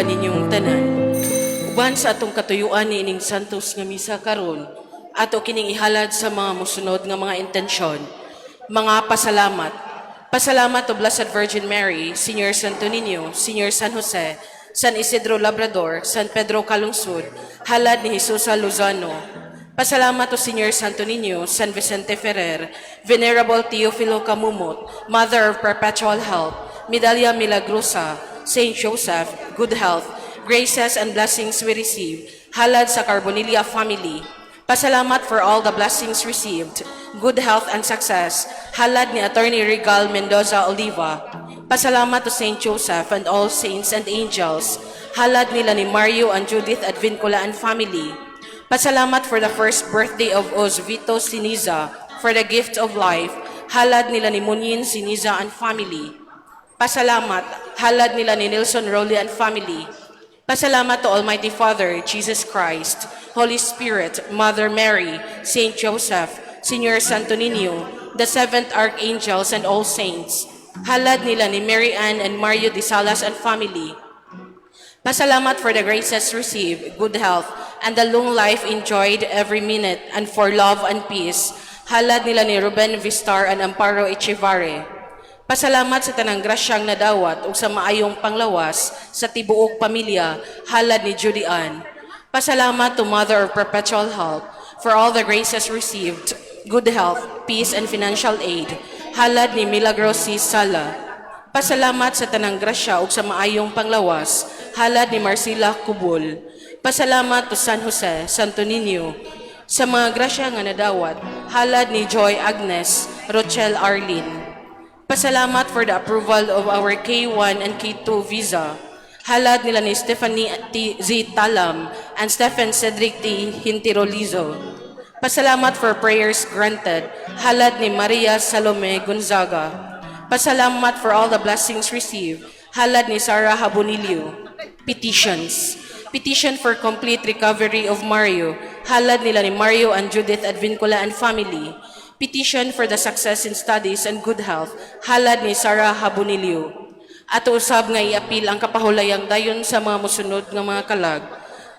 kaninyong tanan. Uban sa atong katuyuan ni ining santos nga misa karon, ato kining ihalad sa mga musunod nga mga intensyon. Mga pasalamat. Pasalamat to Blessed Virgin Mary, Senior Santo Niño, Senior San Jose, San Isidro Labrador, San Pedro Calungsod, halad ni Jesus Lozano. Pasalamat to Senior Santo Niño, San Vicente Ferrer, Venerable Teofilo Camumot, Mother of Perpetual Help, Medalla Milagrosa, Saint Joseph, good health, graces and blessings we receive, halad sa Carbonilla family. Pasalamat for all the blessings received, good health and success, halad ni Attorney Regal Mendoza Oliva. Pasalamat to Saint Joseph and all saints and angels, halad nila ni Mario and Judith Advincula and family. Pasalamat for the first birthday of Osvito Siniza, for the gift of life, halad nila ni Munin Siniza and family. Pasalamat, halad nila ni Nilson Rowley and family. Pasalamat to Almighty Father, Jesus Christ, Holy Spirit, Mother Mary, Saint Joseph, Senior Santo Niño, the seventh archangels and all saints. Halad nila ni Mary Ann and Mario de Salas and family. Pasalamat for the graces received, good health, and the long life enjoyed every minute, and for love and peace. Halad nila ni Ruben Vistar and Amparo Echevarre. Pasalamat sa tanang grasyang nadawat ug sa maayong panglawas sa tibuok pamilya, halad ni Judy Ann. Pasalamat to Mother of Perpetual Help for all the graces received, good health, peace, and financial aid, halad ni Milagros C. Sala. Pasalamat sa tanang grasya ug sa maayong panglawas, halad ni Marcela Cubul. Pasalamat to San Jose, Santo Niño, sa mga grasya nga nadawat, halad ni Joy Agnes, Rochelle Arlene. Pasalamat for the approval of our K1 and K2 visa. Halad nila ni Stephanie T. Z. Talam and Stephen Cedric T. Hintirolizo. Pasalamat for prayers granted. Halad ni Maria Salome Gonzaga. Pasalamat for all the blessings received. Halad ni Sarah Habonilio. Petitions. Petition for complete recovery of Mario. Halad nila ni Mario and Judith Advincula and family. Petition for the success in studies and good health, halad ni Sarah Habonilio. Ato usab nga iapil ang kapahulayang dayon sa mga musunod nga mga kalag.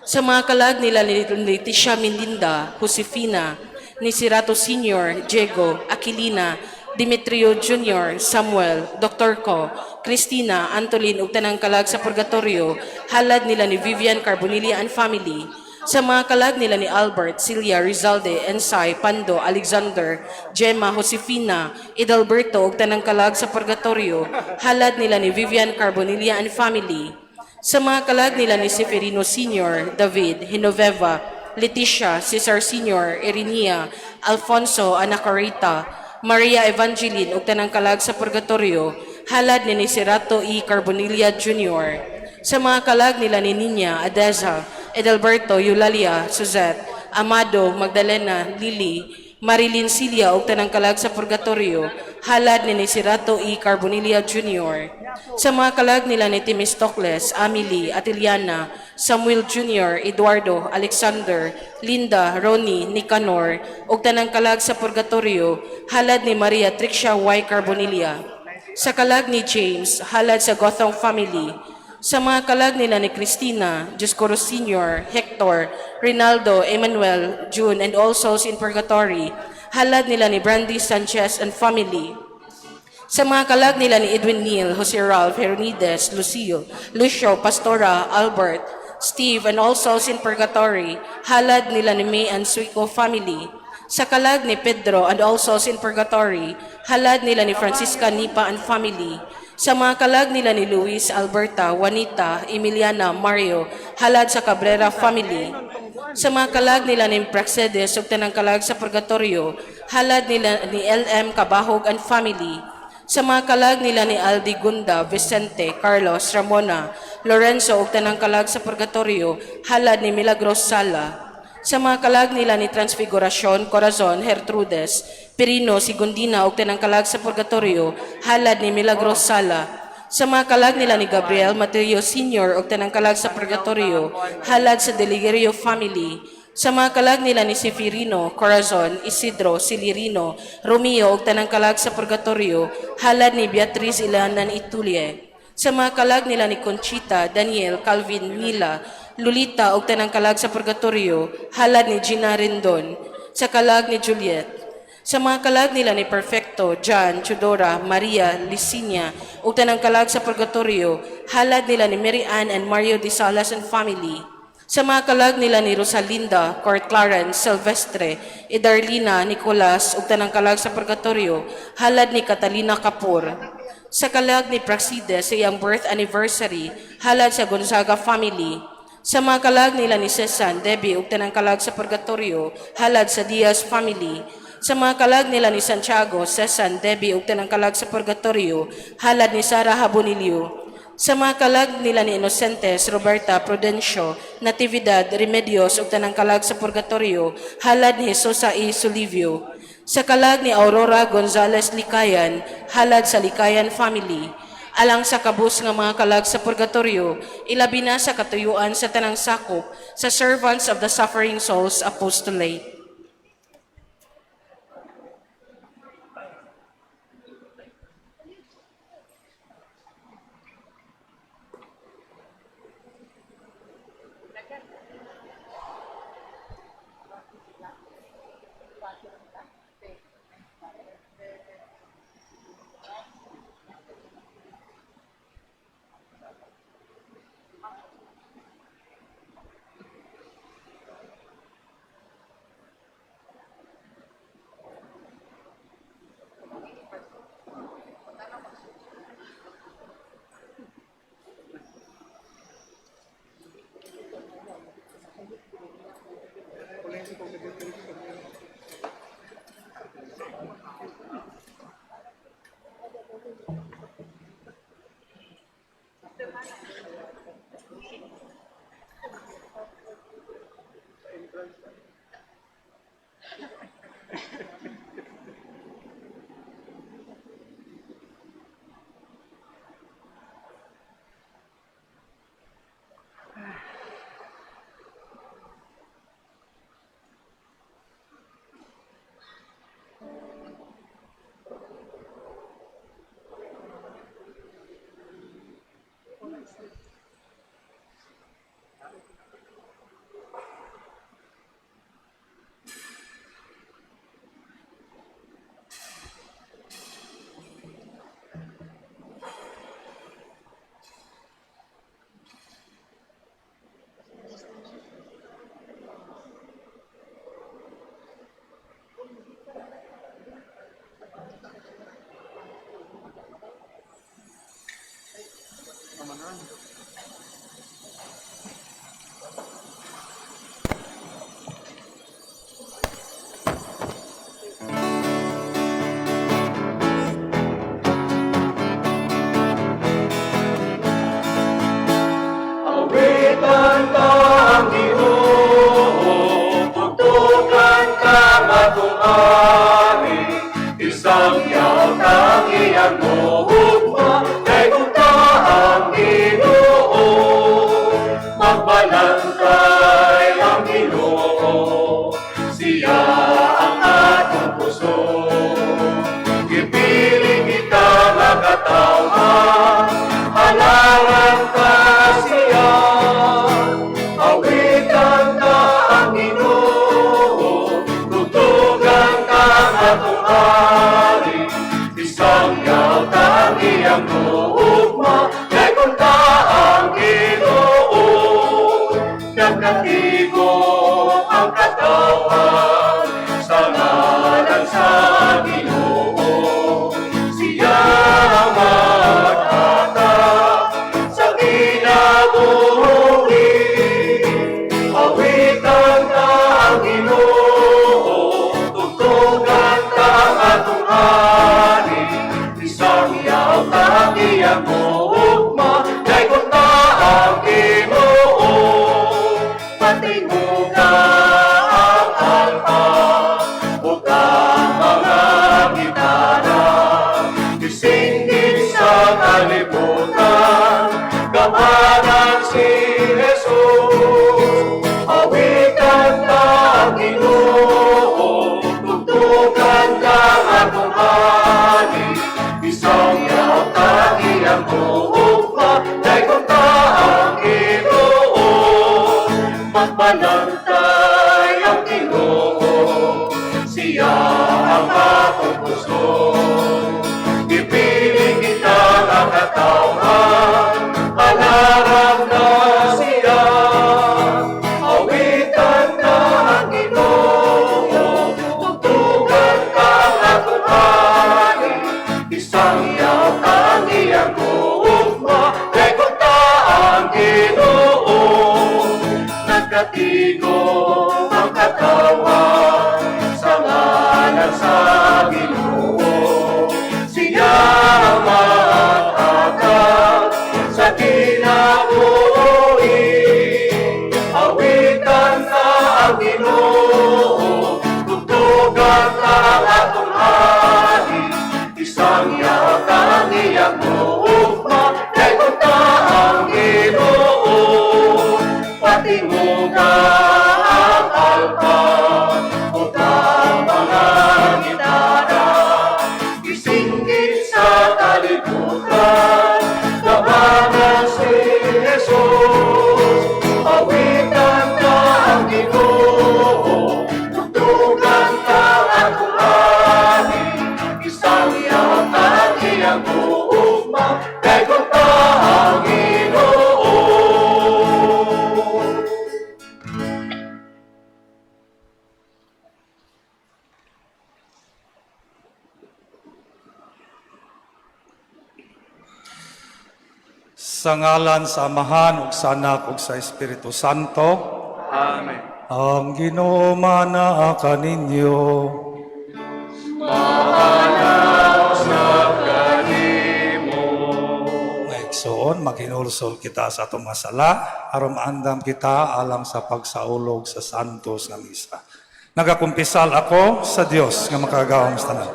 Sa mga kalag nila ni Leticia Mindinda, Josefina, ni Sirato Sr., Diego, Aquilina, Demetrio Jr., Samuel, Dr. Co, Cristina, Antolin ug tanang kalag sa purgatorio, halad nila ni Vivian Carbonilla and family. Sa mga kalag nila ni Albert, Celia, Rizalde, Ensay, Pando, Alexander, Gemma, Josefina, Idalberto ug tanang kalag sa purgatorio, halad nila ni Vivian Carbonilla and family. Sa mga kalag nila ni Seferino Sr., David, Hinoveva, Leticia, Cesar Sr., Irinia, Alfonso, Anacarita, Maria Evangeline ug tanang kalag sa purgatorio, halad ni Serato E. Carbonilla Jr. Sa mga kalag nila ni Nina, Adeza, Edelberto, Eulalia, Suzette, Amado, Magdalena, Lily, Marilyn Cilia ug tanang kalag sa purgatorio, halad ni Serato E. Carbonilla Jr. Sa mga kalag nila ni Timistocles, Amelie, Atiliana, Samuel Jr., Eduardo, Alexander, Linda, Ronnie, Nicanor ug tanang kalag sa purgatorio, halad ni Maria Trixia Y. Carbonilla. Sa kalag ni James, halad sa Gotham family. Sa mga kalag nila ni Cristina, Dioscoro Sr., Hector, Rinaldo, Emmanuel, June, and all souls in purgatory, halad nila ni Brandy Sanchez and family. Sa mga kalag nila ni Edwin Neal, Jose Ralph, Heronides, Lucio, Pastora, Albert, Steve, and all souls in purgatory, halad nila ni May and Suico family. Sa kalag ni Pedro and all souls in purgatory, halad nila ni Francisca Nipa and family. Sa mga kalag nila ni Luis, Alberta, Juanita, Emiliana, Mario, halad sa Cabrera family. Sa mga kalag nila ni Praxedes ug tanang kalag sa purgatorio, halad nila ni LM Cabahog and family. Sa mga kalag nila ni Aldi Gunda, Vicente, Carlos, Ramona, Lorenzo ug tanang kalag sa purgatorio, halad ni Milagros Sala. Sa mga kalag nila ni Transfiguracion, Corazon, Gertrudes, Pirino, Sigundina ug tanang kalag sa purgatorio, halad ni Milagros Sala. Sa mga kalag nila ni Gabriel Mateo Sr. ug tanang kalag sa purgatorio, halad sa Deligerio family. Sa mga kalag nila ni Seferino, Corazon, Isidro, Silirino, Romeo ug tanang kalag sa purgatorio, halad ni Beatriz Ilanan Itulie. Sa mga kalag nila ni Conchita, Daniel, Calvin, Mila, Lolita ug tanang kalag sa purgatorio, halad ni Gina Rindon. Sa kalag ni Juliet. Sa mga kalag nila ni Perfecto, John, Chudora, Maria, Licinia ug tanang kalag sa purgatorio, halad nila ni Mary Ann and Mario de Salas and family. Sa mga kalag nila ni Rosalinda, Court Clarence, Silvestre, Edarlina, Nicolas ug tanang kalag sa purgatorio, halad ni Catalina Kapur. Sa kalag ni Praxide sa iyang birth anniversary, halad sa Gonzaga family. Sa mga kalag nila ni Cesan, Debbie ug tanang kalag sa purgatorio, halad sa Diaz family. Sa mga kalag nila ni Santiago, Cesan, Debbie ug tanang kalag sa purgatorio, halad ni Sara Habonilio. Sa mga kalag nila ni Inocentes, Roberta, Prudencio, Natividad, Remedios ug tanang kalag sa purgatorio, halad ni Jesusa E. Sulivio. Sa kalag ni Aurora Gonzales Likayan, halad sa Likayan family. Alang sa kabus nga mga kalag sa purgatorio, ilabi na sa katuyuan sa tanang sakop sa Servants of the Suffering Souls Apostolate. Awitan ka ang Ginoo, tutukan ka matungari, isang yaw kang iyang muhugma, kay ka ang Ginoo, magbalangkay ang Ginoo, siya ang atong puso. Ipiling kita magatawan, halaran ka siya, awitan ka ang Ginoo, tutugan ka matungari, isang yaw kang iyang muhugma, kay kung ka ang Ginoo, nagkatigo ang katawan, sa ngalan sa Ginoo, siya ang maghatag sa kinabuhi. Awitan ka ang Ginoo, tugtugan ka ang atong hari, isang yaw kang iyang muhugma, kay kung ka ang Ginoo, patimuga ang alpa, ug ang mga gitara, isinggit sa kalibutan, kapanan si Jesus. Awitan ka ang Ginoo, tugtugan ka ang atong hari, isang yaw kang iyang buhok, Manantay ang Ginoo, siya ang atong puso. Ipiling kita ang katawan, pangarap na siya. Awitan ka ang Ginoo, tugtugan ka ang atong hari. Isang yaw ang iyang ugma, rekota ang Ginoo. Nagkatigo ang katawan sa ngalan sa Ginoo. Siya ang matatag sa kinabuhi. Awitan ka ang Ginoo, tugtugan ka ang atong hari. Isang yata ang iyang ugma, rekota ang Ginoo. Patinguga ang alpa, utang mga gitara, isinggit sa kalibutan, labanan si Jesus. Awitan ka ang Ginoo, tugtugan ka ang hari. Isang yata ang iyang ugma, rekota ang Ginoo. Sa ngalan sa Amahan ug sa Anak ug sa Espiritu Santo, Amen. ang Ginoo mana kaninyo. Ngayon, makinulsol kita sa atong masala, aron maandam kita alang sa pagsaulog sa santos nga misa. Nagakumpisal ako sa Dios nga makagawang sa tanan.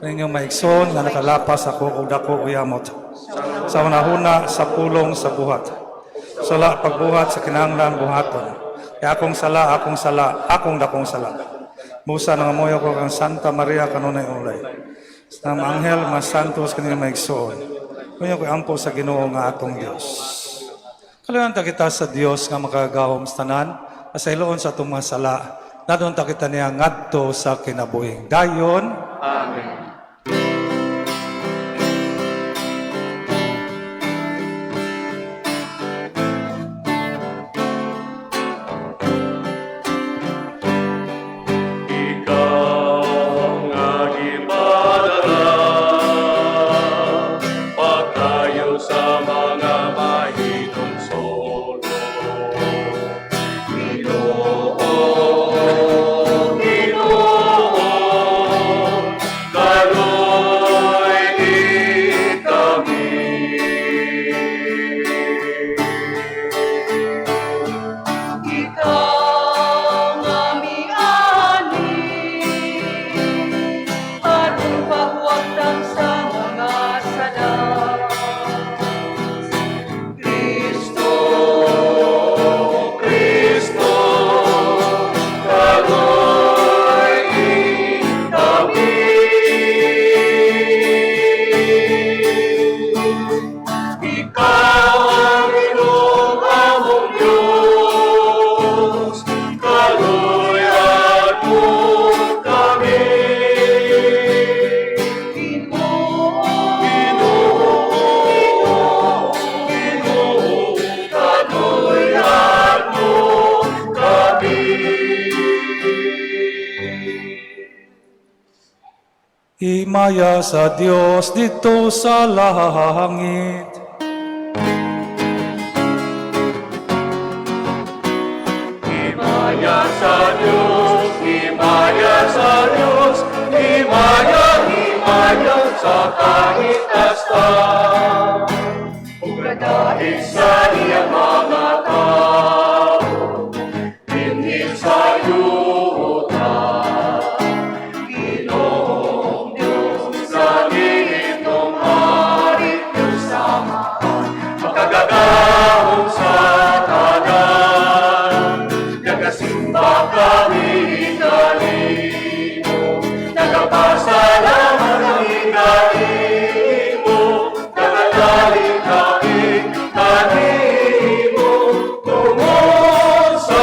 Inyong maigsoon nga nakalapas ako og dako uyamot. Sa unahuna sa pulong sa buhat. Sala pagbuhat sa kinahanglan buhaton. Kaya akong sala, akong dakong sala. Musa nga moyo ko kang Santa Maria kanunay ulay. Sa mga anghel mas santos kanila maigsoon. Kunya ko ampo sa Ginoo nga atong Dios. Kalayan ta kita sa Dios nga makagahom sa tanan, sa iloon sa atong mga sala, nadon ta kita niya ngadto sa kinabuhing dayon. Amen. Himaya sa Dios dito sa langit. Himaya sa Diyos, himaya sa Diyos, himaya, himaya sa kahit asta. Dahil sa iyang mga tao, dinhin sa yuta. Ginoong Diyos sa gitong hari, Diyos samahan, makagagahong sa tanan. Nagasimba kami kanino, nagapasalamat kami kanino, nagalaling kami kanino, tungod sa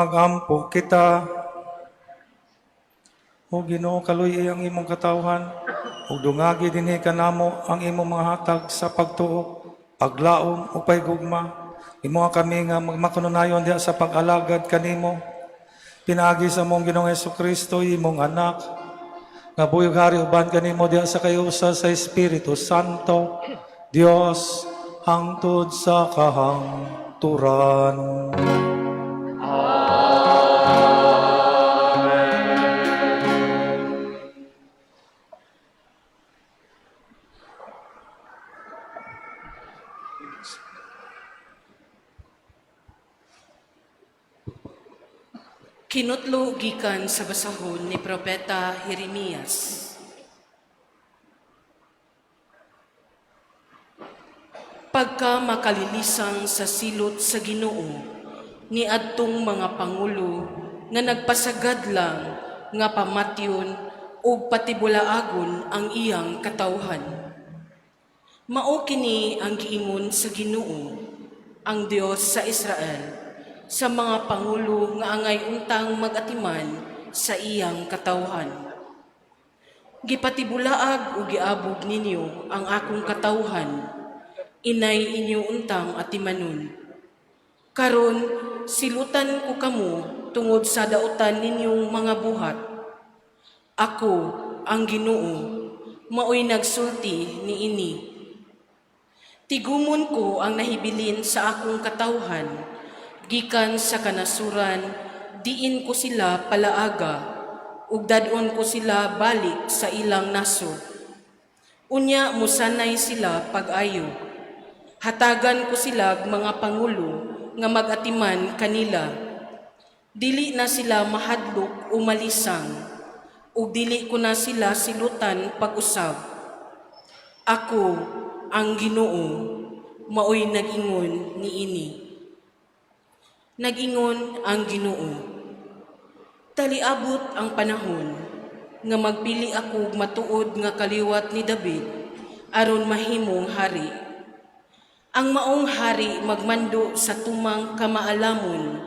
magampo kita. O Ginoo, kaluy ang imong katawhan, ug dungagi dinhi kanamo ang imong mga hatag sa pagtuo, paglaom o paygugma. Imo kami nga magmakununayon diha sa pag-alagad kanimo. Pinaagi sa mong Ginoong Hesukristo, imong anak, nga buyog hari uban kanimo diha sa kayusa sa Espiritu Santo, Dios hangtod sa kahangturan. Kinutlo gikan sa basahon ni Propeta Jeremias. Pagka makalilisang sa silot sa Ginoo, ni adtong mga pangulo nga nagpasagad lang nga pamatyon o patibulaagon ang iyang katawhan. Mao kini ang giingon sa Ginoo, ang Dios sa Israel, sa mga pangulo nga angay untang magatiman sa iyang katawhan. Gipatibulaag o giabog ninyo ang akong katawhan, inay inyo untang atimanon. Karon silutan ko kamo tungod sa dautan ninyong mga buhat. Ako, ang Ginoo, maoy nagsulti niini. Tigumon ko ang nahibilin sa akong katawhan, gikan sa kanasuran, diin ko sila palaaga, ug dadon ko sila balik sa ilang nasod. Unya musanay sila pag-ayo. Hatagan ko sila mga pangulo nga magatiman kanila. Dili na sila mahadlok o malisang, ug dili ko na sila silutan pag-usab. Ako, ang Ginoo, maoy nag-ingon niini. Nag-ingon ang Ginoo, taliabot ang panahon nga magpili ako matuod nga kaliwat ni David aron mahimong hari. Ang maong hari magmando sa tumang kamaalamon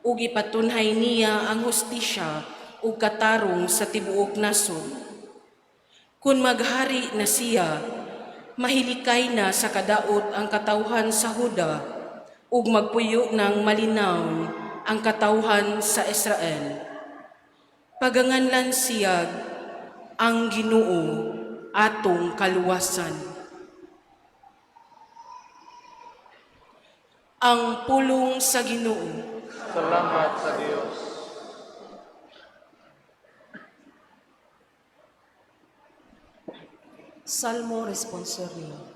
ug ipatunhay niya ang hustisya ug katarong sa tibuok nasod. Kung maghari na siya, mahilikay na sa kadaot ang katawhan sa Huda ug magpuyo ng malinaw ang katawhan sa Israel. Paganganlan siya ang Ginoo atong kaluwasan. Ang pulong sa Ginoo. Salamat sa Diyos. Salmo Responsorio.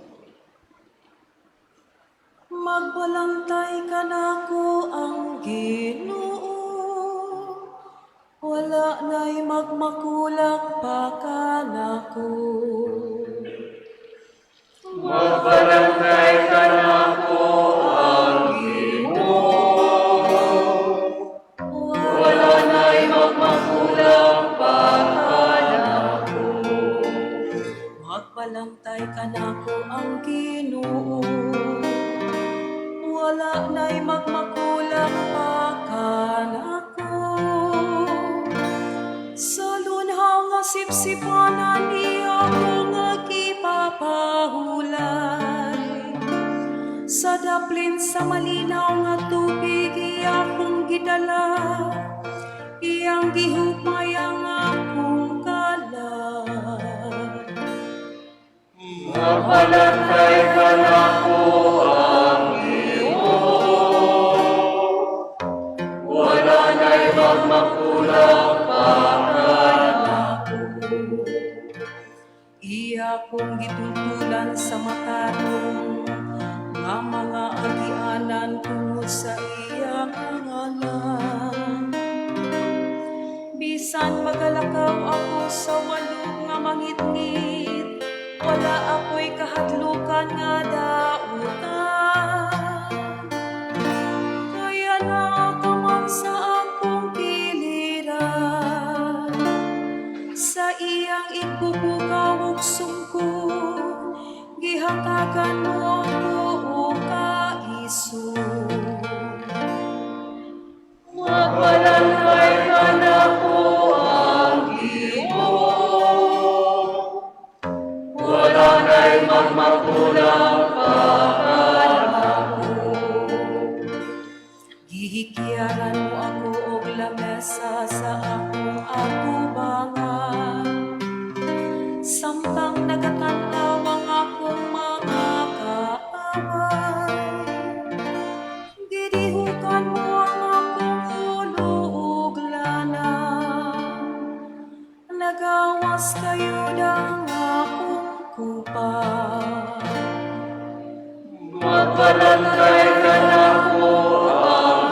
Magbalantay ka nako ang Ginoo, wala na'y magmakulak pa ka nako. Magbalantay ka nako ang Ginoo, wala na'y magmakulang pa ka nako. Magbalantay ka nako ang Ginoo, wala na'y magmakulak pa ka nako. Sa lunhaw nga sipsipanan niya ko nga kipapahulay, sa daplin sa malinaw nga tubig iya kong gidala, iyang gihugmay ang akong kalan. Magbalantay ka nako ang Ginoo, wala na'y magmakulang pa ka nako. Iya kong gitutulan sa matarong nga mga agianan tungod sa iyang ngalan. Bisan magalakaw ako sa walog nga mangitngit, wala ako'y kahadlukan nga dautan. Kaya nakaman sa akong giliran, sa iyang ikubukaw ug sungkod, gihatagan mo ako o kaisod. Magbalantay Malalay ka na po ang Ginoo. Wala na'y magmagulang Gihikyaran mo ako og lamesa sa akong agubangan. Samtang nagatanaw ang akong mga kaaway. Gidihukan mo ang akong ulo ug lana. Nagawas kayo ng akong kupal. Magbalalay ka na po ang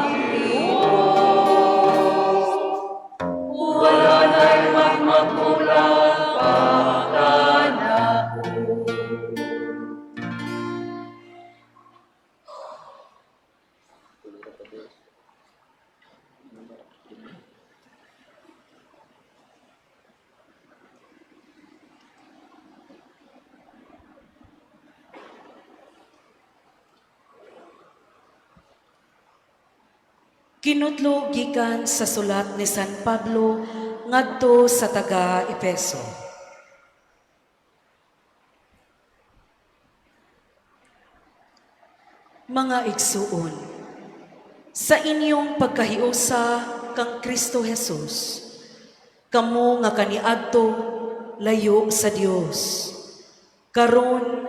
wala na'y magmagulang pagkanaon. Kinutlo gikan sa sulat ni San Pablo ngadto sa taga Efeso. Mga igsuon, sa inyong pagkahiusa kang Kristo Jesus, kamo nga kaniadto layo sa Dios. Karon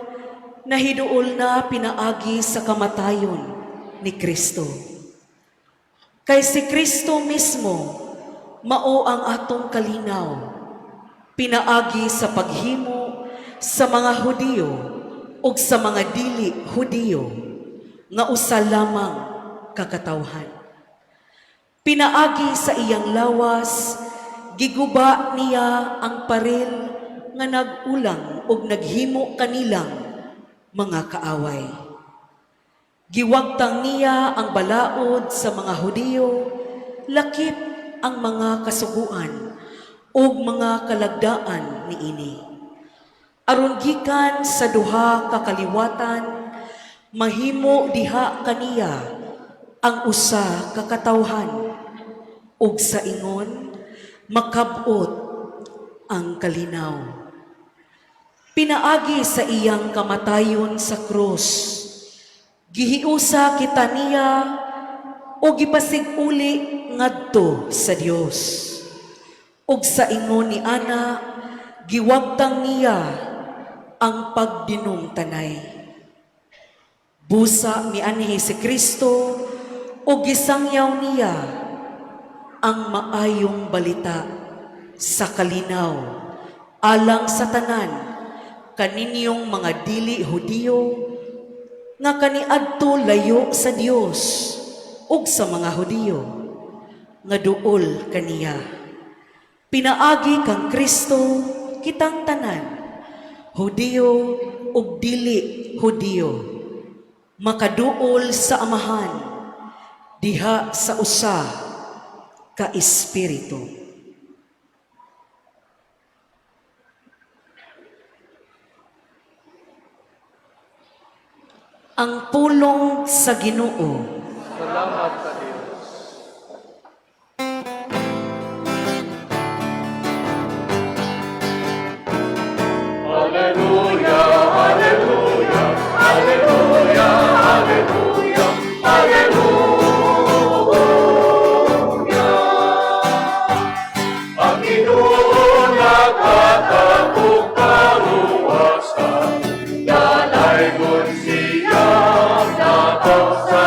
nahiduol na pinaagi sa kamatayon ni Kristo. Kay si Kristo mismo, mao ang atong kalinaw, pinaagi sa paghimo sa mga Hudiyo ug sa mga dili Hudiyo, nga usa lamang kakatawhan. Pinaagi sa iyang lawas, giguba niya ang paril nga nag-ulang ug naghimo kanilang mga kaaway. Giwagtang niya ang balaod sa mga Hudiyo, lakip ang mga kasuguan ug mga kalagdaan niini. Aron gikan sa duha ka kaliwatan, mahimo diha kaniya ang usa ka katawhan ug sa ingon makab-ot ang kalinaw. Pinaagi sa iyang kamatayon sa krus, gihiusa kita niya o gipasig-uli ngadto sa Dios. Ug sa ingon ni Ana, giwagtang niya ang pagdinom tanay. Busa ni anhi si Kristo o gisangyaw niya ang maayong balita sa kalinaw alang sa tanan kaninyong mga dili Hudiyo nga kaniadto layo sa Dios ug sa mga Hudiyo nga duol kaniya. Pinaagi kang Kristo kitang tanan, Hudiyo ug dili Hudiyo, makaduol sa amahan diha sa usa ka espiritu. Ang pulong sa Ginoo. Salamat sa Diyos. Hallelujah, hallelujah, hallelujah, hallelujah, hallelujah. Ang Ginoo nagkatagong kaluwasan, dalaygon siya nato sa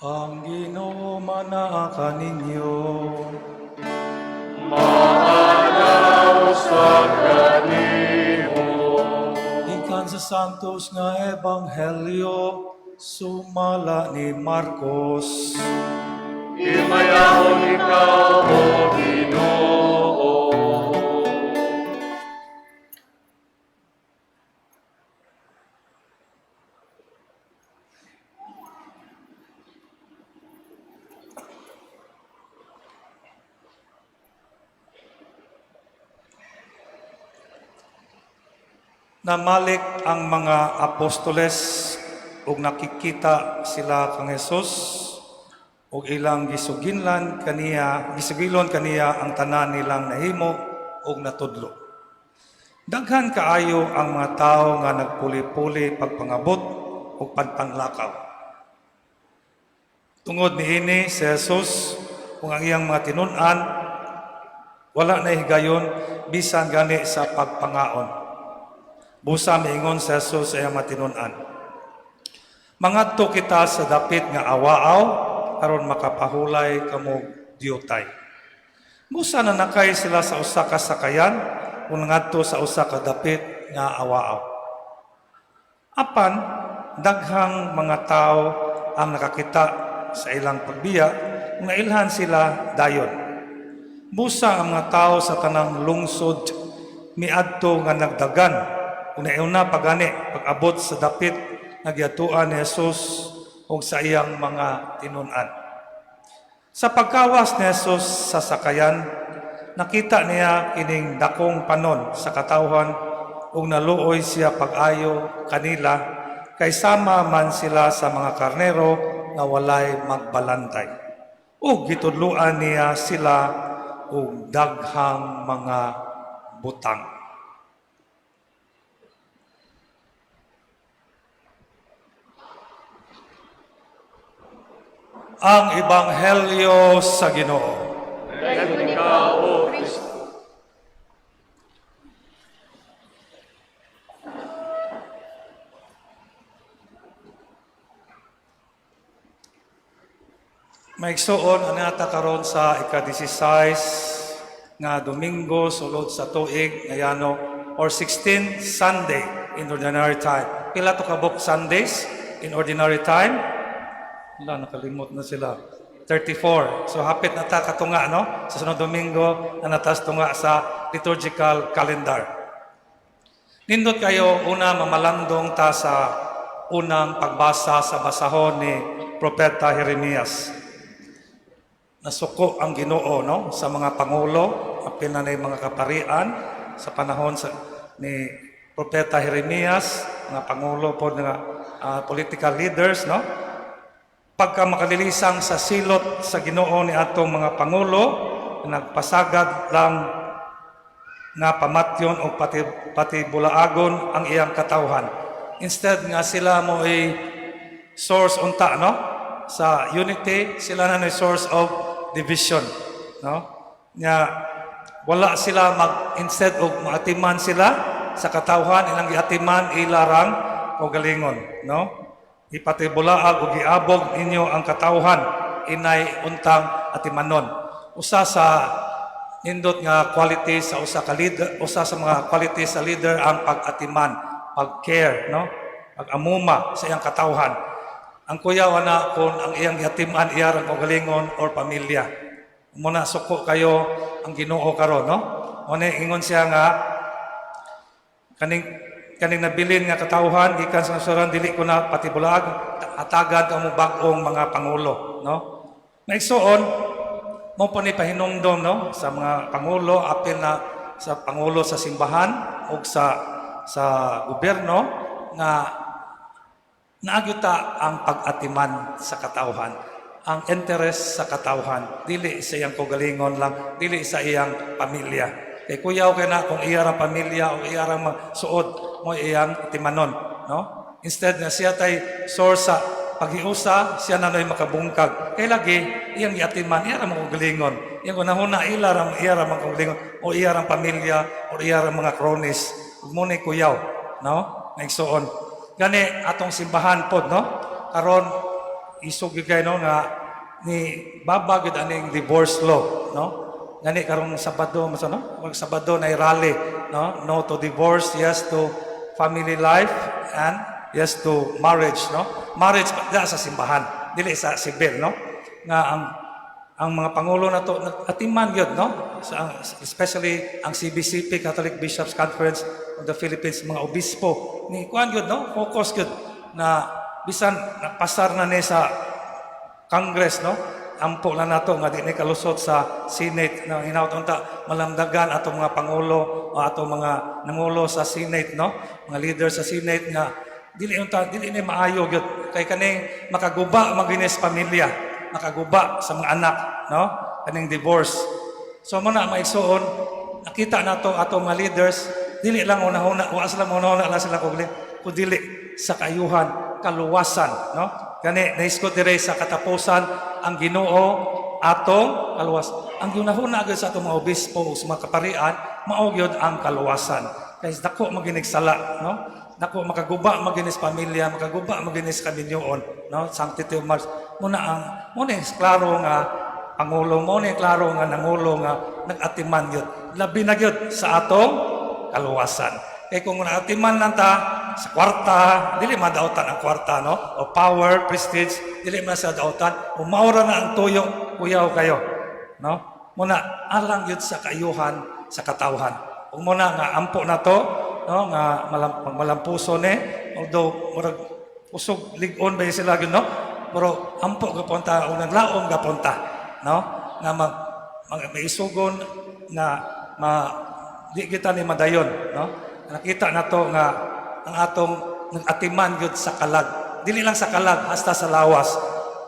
Ang Ginoo mana kaninyo. Maanaw sa kanimo. Ikan sa Santos nga Ebanghelyo, sumala ni Marcos. Imayahon ikaw, O Ginoo. Namalik ang mga apostoles ug nakikita sila kang Hesus ug ilang gisugilon kaniya ang tanan nilang nahimo ug natudlo. Daghan kaayo ang mga tawo nga nagpuli-puli pagpangabot ug pagpanglakaw. Tungod niini si Hesus ug ang iyang mga tinun-an wala na higayon bisan gani sa pagpangaon. Busa miingon sa Jesus ay matinun-an. Mangadto kita sa dapit nga awaaw aron makapahulay kamo diutay. Busa na nakay sila sa usa ka sakayan kung ngadto sa usa ka dapit nga awaaw. Apan daghang mga tao ang nakakita sa ilang pagbiya kung nailhan sila dayon. Busa ang mga tao sa tanang lungsod miadto nga nagdagan kung nauna pagani pag-abot sa dapit nagyatuan ni Jesus o sa iyang mga tinun-an. Sa pagkawas ni Jesus sa sakayan, nakita niya kining dakong panon sa katawhan ug naluoy siya pag-ayo kanila kay sama man sila sa mga karnero nga walay magbalantay. Ug gitudluan niya sila og daghang mga butang. Ang Ebanghelyo sa Ginoo. Dayon ikaw, O Kristo. Maigsuon anata karon sa ika-16 nga Domingo sulod sa tuig ngayano or 16 Sunday in ordinary time. Pila to ka book Sundays in ordinary time? Wala, nakalimot na sila. 34. So hapit na ta katunga no sa sunod Domingo na natas tunga sa liturgical calendar. Nindot kayo una mamalandong ta sa unang pagbasa sa basahon ni Propeta Jeremias. Nasuko ang Ginoo no sa mga pangulo, apil na mga kaparian sa panahon ni Propeta Jeremias, mga pangulo po nga political leaders no. Pagka makalilisang sa silot sa Ginoo ni atong mga pangulo, nagpasagad lang nga pamatyon o pati bulaagon ang iyang katawhan. Instead nga sila mo ay source unta no sa unity, sila na ni source of division no. Nya wala sila instead og maatiman sila sa katawhan ilang giatiman ilarang o galingon no. Ipatibulaag o giabog ninyo ang katawhan inay untang atimanon. Usa sa nindot nga quality sa usa ka leader, usa sa mga quality sa leader ang pag-atiman, pag-care, no? Pag-amuma sa iyang katawhan. Ang kuyaw na kung ang iyang giatiman iyarang kaugalingon or pamilya. Muna suko kayo ang Ginoo karon, no? Muna ingon siya nga kaning nabilin nga katawhan gikan sa suran dili ko na patibulag atagan ang bag-ong mga pangulo no naigsuon mo pa ni pahinungdom no sa mga pangulo apil na sa pangulo sa simbahan ug sa gobyerno nga naagyuta ang pag-atiman sa katawhan ang interes sa katawhan dili sa iyang kaugalingon lang dili sa iyang pamilya. Kay kuyaw kay na kung iyarang pamilya o iyarang magsuod mo iyang timanon, no? Instead na siya tay source sa paghiusa, siya na noy makabungkag. Kay lagi iyang giatiman iyarang magagalingon. Iyang unahuna iyarang magagalingon o iyarang pamilya o iyarang mga kronis. Ug mo ni kuyaw, no? Naigsuon. Gani atong simbahan pod, no? Karon isog gyud kay no nga ni babagid aning divorce law, no? Gani karong Sabado, mas no? Mag Sabado na rally, no? No to divorce, yes to family life, and yes to marriage, no? Marriage da sa simbahan, dili sa sibil, no? Nga ang mga pangulo na to atiman gyud, no? Especially ang CBCP, Catholic Bishops Conference of the Philippines, mga obispo ni kuan gyud, no? Focus gyud na bisan napasar na ni sa Congress, no? Ampo na nato nga di ni kalusot sa Senate na hinaut unta malamdagan atong mga pangulo o atong mga nangulo sa Senate, no? Mga leader sa Senate nga dili ni maayo gyud kay kani makaguba maginis pamilya, makaguba sa mga anak, no? Kaning divorce. So mo na maigsuon nakita nato atong mga leaders dili lang una-una wa sila una-una lang sila kung dili sa kayuhan, kaluwasan, no? Gani naiskot dire sa katapusan ang Ginoo atong kaluwas. Ang ginahuna gyud sa atong mga obispo o sa mga kaparian mao gyud ang kaluwasan. Kay dako maginigsala, no? Dako makaguba maginis pamilya, makaguba maginis kaminyoon, no? Sanctity of marriage. Muna klaro nga pangulo mo ni klaro nga nangulo nga nagatiman gyud. Labi na gyud sa atong kaluwasan. Kaya kung naatiman lang ta sa kwarta, dili madautan ang kwarta, no? O power, prestige, dili man sa dautan. Umaura na ang tuyo, kuyaw kayo, no? Muna, alang yun sa kayuhan, sa katawhan. Kung muna nga ampo na to, no? Nga malampuso ni, although murag usog ligon ba sila yun, no? Pero ampo gapunta, o naglaom gapunta, no? Nga maisugon, nga di kita ni madayon, no? Nakita na to nga ang atong nag-atiman gyud sa kalag. Dili lang sa kalag, hasta sa lawas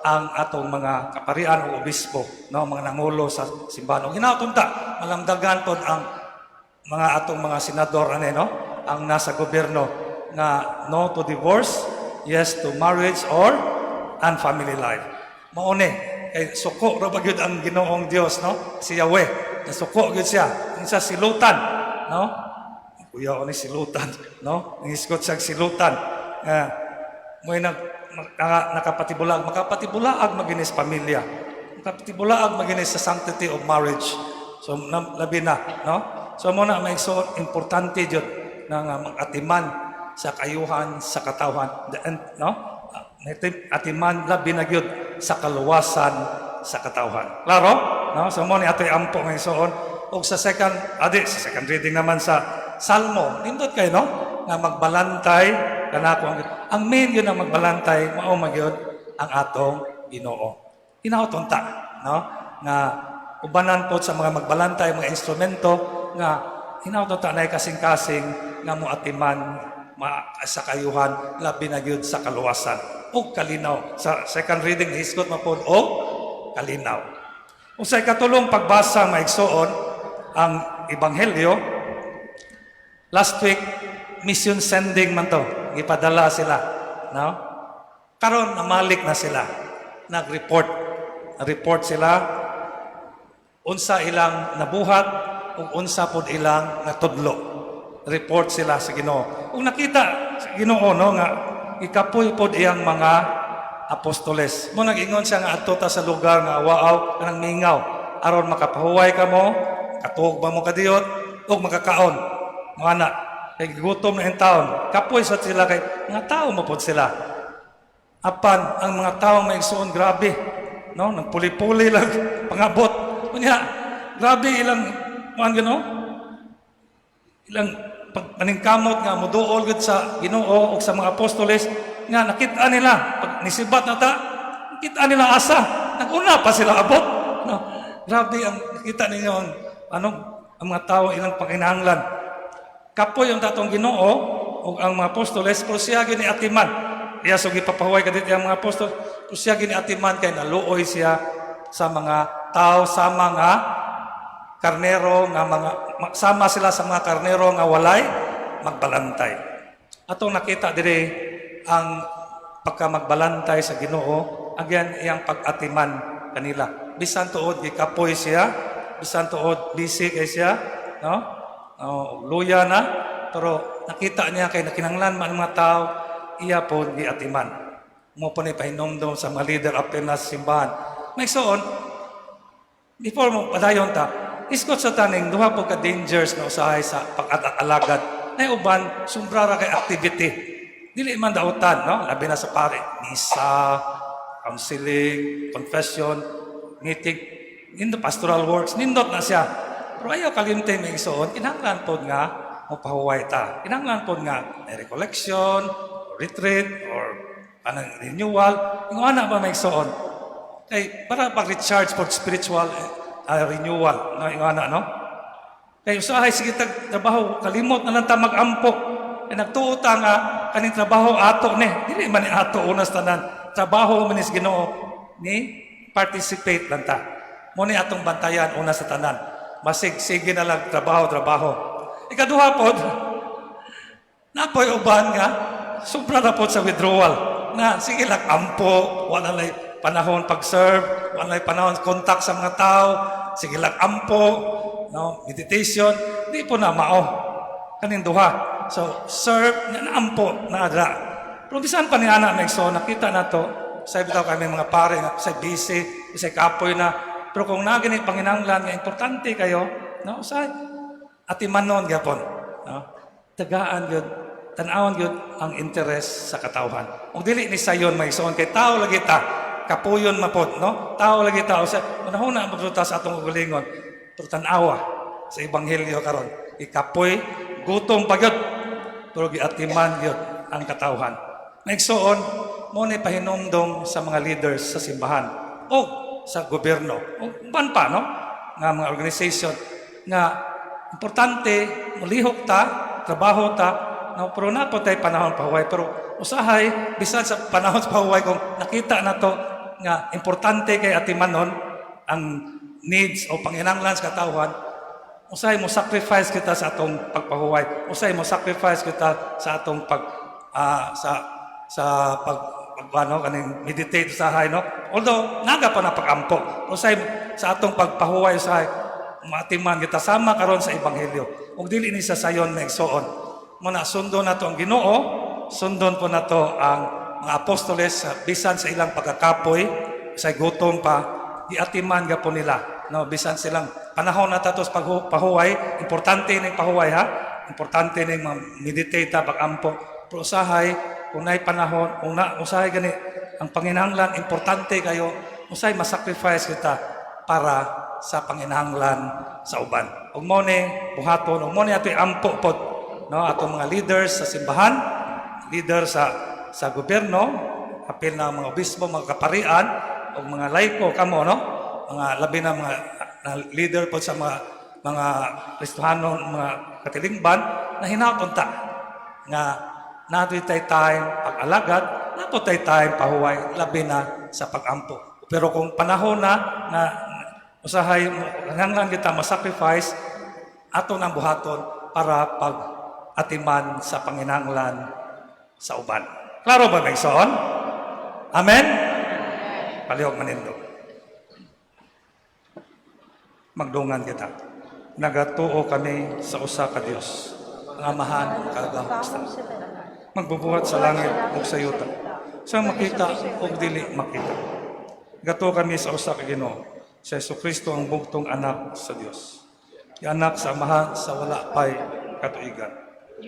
ang atong mga kaparian o obispo, no, mga nangulo sa simbahan. Hinatunta malamdagan pod ang mga atong mga senador no, ang nasa gobyerno nga no to divorce, yes to marriage or and family life. Maone kay suko ra ba gyud ang Ginoong Dios, no? Si Yahweh, nasuko gyud siya. Sa silutan, no? Kuya ko ni silutan, no? Nangiskot siya silutan. Mo'y nakapatibulaag. Makapatibulaag maginis pamilya. Makapatibulaag maginis sa sanctity of marriage. So, labi na, no? So, muna may so importante yun na mag-atiman sa kayuhan, sa katawhan. No? Atiman, labi na yun sa kaluwasan, sa katawhan. Klaro? No? So, muna ito'y ampo ngayon soon. O sa second reading naman sa Salmo, nindot kayo, no? Nga magbalantay, kanako ang main yun ang magbalantay, mao magyud ang atong Ginoo. Hinaotonta, no? Nga ubanan po sa mga magbalantay, mga instrumento, nga hinaotonta na kasing-kasing nga mo atiman sa kayuhan, labi na gyud sa kaluwasan o kalinaw. Sa second reading, hiskot mapod o kalinaw. O sa ikatulong pagbasa, maigsoon, ang Ebanghelyo, last week, mission sending man to. Ipadala sila. No? Karon namalik na sila. Nag-report sila. Unsa ilang nabuhat ug unsa pod ilang natudlo. Report sila sa Ginoo. Kung nakita sa Ginoo, no, nga ikapoy pod iyang mga apostoles. Mo nag-ingon siya nga adto ta sa lugar nga waaw kanang mingaw aron makapahuway ka mo, katuog ba mo kadiyot ug makakaon. Mga anak, kay gutom na yung taon. Kapoy sa sila kay mga tao mapod sila. Apan, ang mga tao may igsuon, grabe. No? Nagpuli-puli lang, pangabot. Kunya, grabe ilang, ilang paningkamot nga, muduol gud sa Ginoo o sa mga apostoles, nga nakita nila, pag nisibat na ta, nakita nila asa. Naguna pa sila abot. No? Grabe ang nakita ninyo, ang mga tao ilang pangkinahanglan. Kapoy yung tatong Ginoo o ang mga apostoles, pero siya gini atiman. Iya so gipapahuway kadit ang mga apostol, pero siya gini atiman kay naluoy siya sa mga tao, sa mga karnero nga sama sila sa mga karnero nga walay magbalantay. Atong nakita dire ang pagka magbalantay sa Ginoo, again iyang pag-atiman kanila. Bisan tuod gikapoy siya, bisan tuod busy kay siya, no? Luya na, pero nakita niya kay nakinanglan man mga tao, iya po giatiman. mo po ni pahinomdom sa mga leader apil na sa simbahan. May soon, before mo padayon ta, iskot sa taning duha po ka dangers na usahay sa pag-alagad na uban sumbrara kay activity. Dili man dautan, no? Labi na sa pare, misa, counseling, confession, meeting, nindo pastoral works, nindot na siya. Pero ayaw kalimtay may isoon, kinahanglan po nga mapahuway ta. Kinahanglan po nga may recollection, retreat, or anong renewal. Yung anak ba may isoon? Kay para pag-recharge for spiritual renewal, no? Yung anak, no? Kay usahay, sige trabaho, kalimot na lang ta mag-ampo. Kay nagtuota nga, kaning trabaho ato ni. Dili man ni ato unas tanan. Trabaho manis Ginoo ni participate lang ta. Mo ni atong bantayan una sa tanan. Masig sige na lang trabaho. Ikaduha pod, napoy uban nga sobra na pod sa withdrawal. Na sige lang ampo, wala lay panahon pag-serve, wala lay panahon contact sa mga tao, sige lang ampo, no, meditation, di po na mao. Kaning duha. So serve na ampo na adra. Pero bisan pa ni ana megso nakita na to, say bitaw kami mga pare nga say busy, say kapoy na. Pero kung nagini panginahanglan nga importante kayo, no, say atimanon gyapon, no? Tagaan gyud, tan-awon gyud ang interes sa katawhan. Ug dili ni sayon maigsoon kay tao lagi ta, kapuyon mapod, no? Tao lagi ta usa unahuna magruta sa atong ugalingon. Pero tan-awa sa ebanghelyo karon, ikapoy gutom pagyud, pero giatiman gyud ang katawhan. Maigsoon mo ni pahinomdom sa mga leaders sa simbahan o sa gobyerno o ban pa, no, nga mga organization nga importante mulihok ta, trabaho ta, no, pero na po tayo panahon pahuway. Pero usahay bisan sa panahon sa pahuway kung nakita na to nga importante kay atimanon ang needs o panginahanglan sa katawhan, usahay mo sacrifice kita sa atong pagpahuway. Usahay mo sacrifice kita sa atong kaning meditate usahay, no? Although naga pa na pag-ampo. Usahay sa atong pagpahuway usahay matiman kita sama karon sa ebanghelyo. Ug dili ni sa sayon megsoon. Mo na sundon nato ang Ginoo, sundon po nato ang mga apostoles bisan sa ilang pagkakapoy, sa gutom pa, giatiman gapon nila. No, bisan silang panahon na tatos pahuway, importante ning pahuway ha. Importante ning meditate pag-ampo. Pero usahay kung nay panahon, kung na usahay gani ang panginahanglan importante kayo, usahay masacrifice kita para sa panginahanglan sa uban. Ug mo ni buhaton, ug mo ni atoy ampo pod, no, atong mga leaders sa simbahan, leader sa gobyerno, apil na mga obispo, mga kaparian, ug mga laiko kamo, no, mga labi na mga leader po sa mga Kristohano, mga katilingban na hinaton ta nga natoy tay time pag-alagad, napo tay time pahuway labi na sa pag-ampo. Pero kung panahon na usahay hanggang kita ma-sacrifice ato nang buhaton para pag-atiman sa panginahanglan sa uban. Klaro ba may soon? Amen? Palihog manindog. Magdungan kita. Nagatuo kami sa usa ka Dios, ang Amahan, kagahos. Magbubuhat sa langit ug sa yuta. Sa makita ug dili makita. Gatuo kami sa usa ka Ginoo, sa Jesucristo ang bugtong anak sa Dios. Anak sa Amahan sa wala pay katuigan.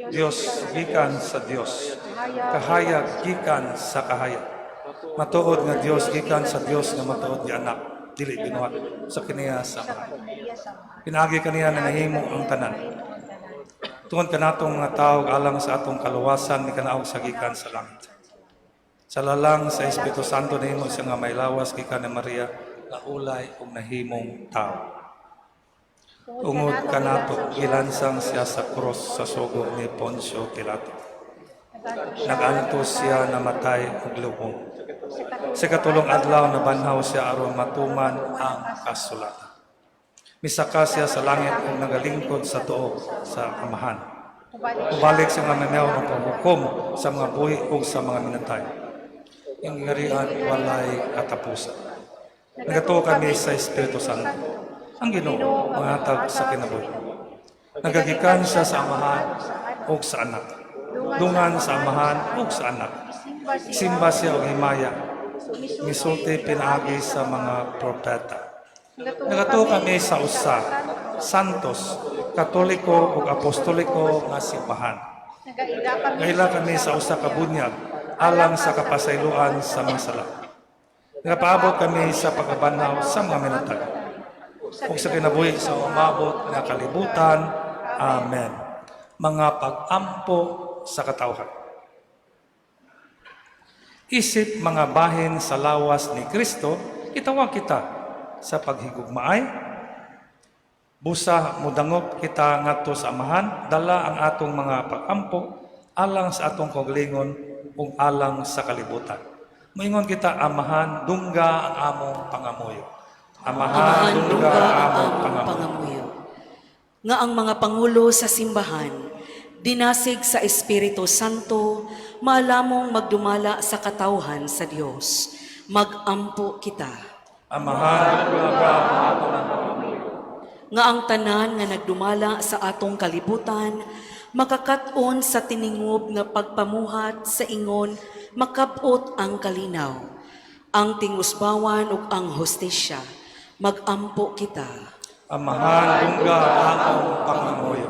Dios gikan sa Dios. Kahayag gikan sa kahayag. Matuod nga Dios gikan sa Dios nga matuod di anak. Dili binuhat sa kaniya sa Amahan. Pinagi kaniya na nahimo ang tanan. Tungod kanatong mga tao alang sa atong kaluwasan ni kanaog sa gikan sa langit. Sa lalang sa Espiritu Santo nahimo siya nga may lawas gikan ni Maria na ulay ug nahimong tao. Tungod kanato gilansang siya sa cross sa sugo ni Poncio Pilato. Nagantos siya namatay ug lubong. Sa katulong adlaw nabanhaw siya aron matuman ang kasulatan. Misaka siya sa langit ug nagalingkod sa tuo sa Amahan. Ubalik siya nga manaw ng paghukom sa mga buhi ug sa mga minatay. Ang ngarian walay katapusan. Nagatuo kami sa Espiritu Santo. Ang Ginoo mangatag sa kinabuhi. Nagagikan siya sa Amahan ug sa Anak. Dungan sa Amahan ug sa Anak. Simba siya og himaya. Misulti pinaagi sa mga propeta. Nagatuo kami sa usa, santos, katoliko ug apostoliko nga simbahan. Ngaila kami sa usa ka bunyag alang sa kapasayloan sa mga sala. Nagapaabot kami sa pagabanaw sa mga minatag. Ug sa kinabuhi sa umabot nga kalibutan. Amen. Mga pag-ampo sa katawhan. Isip mga bahin sa lawas ni Kristo, itawag kita sa paghigugmaay. Busa mudangop kita ngadto sa amahan, dala ang atong mga pag-ampo alang sa atong kaugalingon ug alang sa kalibutan. Moingon kita, amahan, dungga ang among pangamuyo. Amahan, dungga ang among pangamuyo. Nga ang mga pangulo sa simbahan, dinasig sa Espiritu Santo, maalamong magdumala sa katawhan sa Dios. Magampo kita. Amahan, dungga ang among pangamuyo. Nga ang tanan nga nagdumala sa atong kalibutan, makakat-on sa tiningob nga pagpamuhat sa ingon, makabot ang kalinaw, ang tingusbawan ug ang hostisya. Magampo kita. Amahan, dungga ang among pangamuyo.